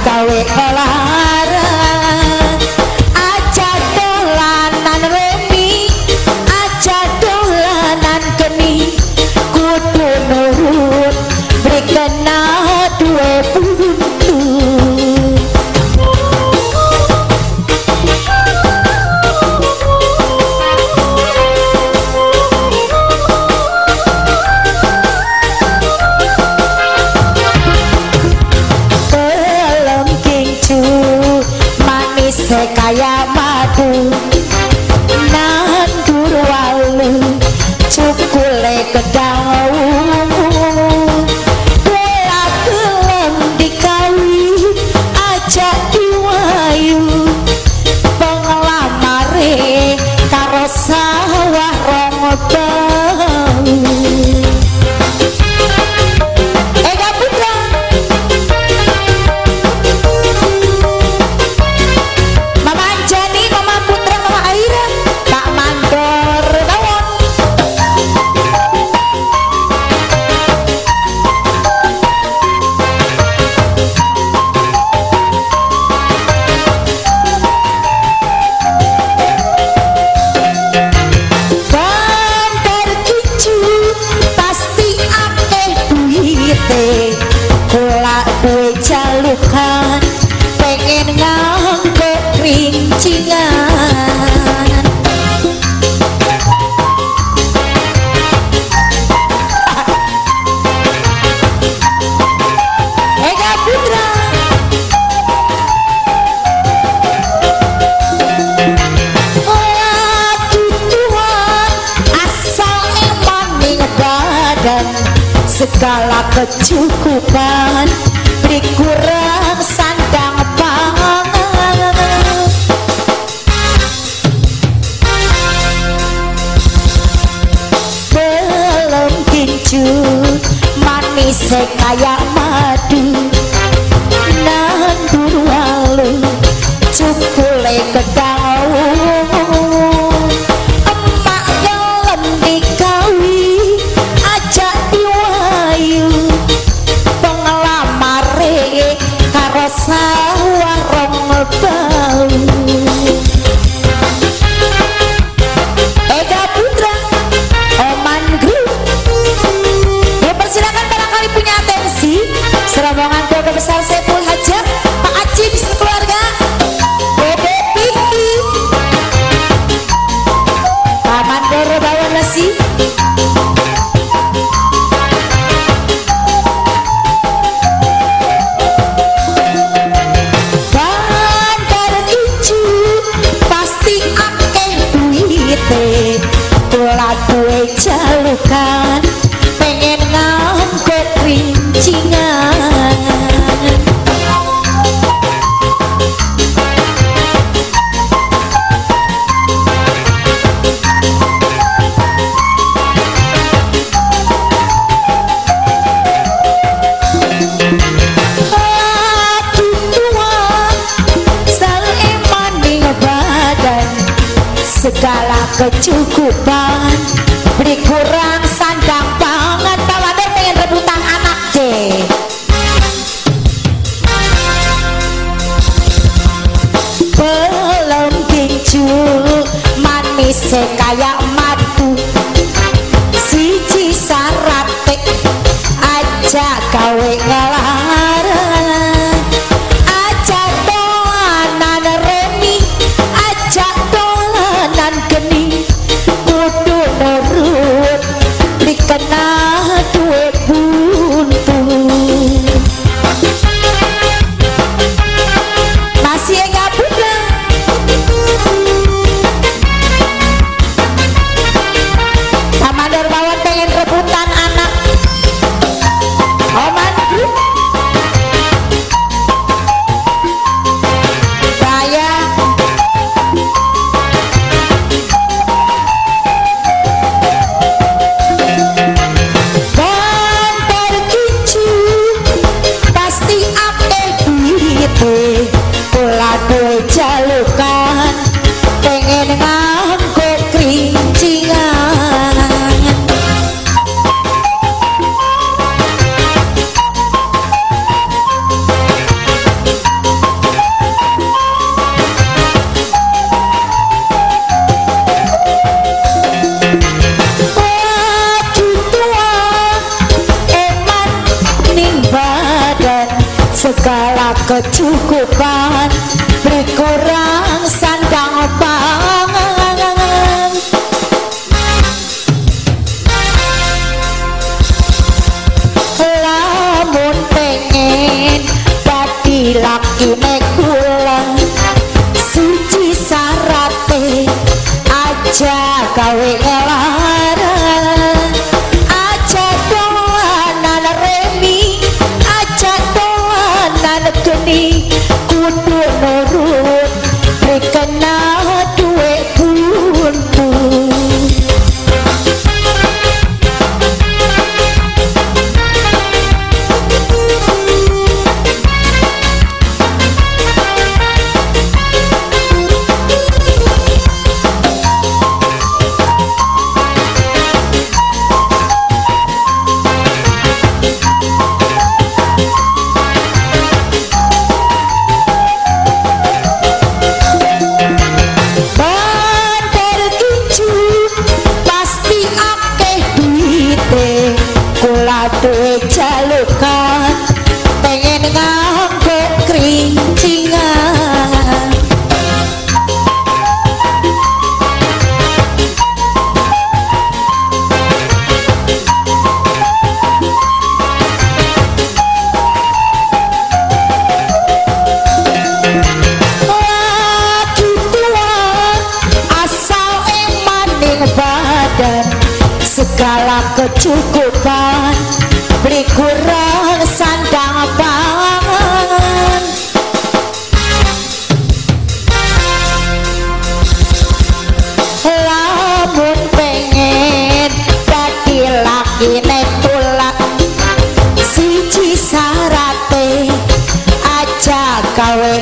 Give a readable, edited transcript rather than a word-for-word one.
gawe kelaran aja dolanan remi aja dolanan geni kudu nurut berkena dua buntu kaya madu nandur walu cukule kedau bola gelem dikawi aja diwayu penglamare karo sawah rong bau pengen nganggo kerincingan Ega Putra lagi tua asal emang ning badan segala kecukupan beri kurang sandang pangan belum kincu manis kayak madu nandur walu cukule kedau emak gelem dikawi aja diwayu penglamare karo sawah rong bau Ega Putra Oman Group dipersilakan barangkali punya atensi serombongan keluarga besar Saiful Hajat Pak Aci di keluarga Dede Piki Paman Doro Bawan Lesi kue jalukan pengen nganggo kerincingan lagi tua saleman ning badan segala kecukupan beri kurang sandang pangan tawader pengen rebutan anak deh belum kincu manis kayak madu siji sarate aja gawe ngelaran aja dolanan remi aja dolanan geni kudu segala kecukupan beri kurang sandang pangan lamun pengen dadi laki kula siji sarate aja gawe ngelaran aja dolanan remi aja dolanan geni kudu nurut rikena duwe buntut duwe jalukan pengen nganggo kerincingan lagi tua asal emaning badan segala kecukupan beri kurang sandang pangan lamun pengen dadi laki tulak siji sarate aja gawe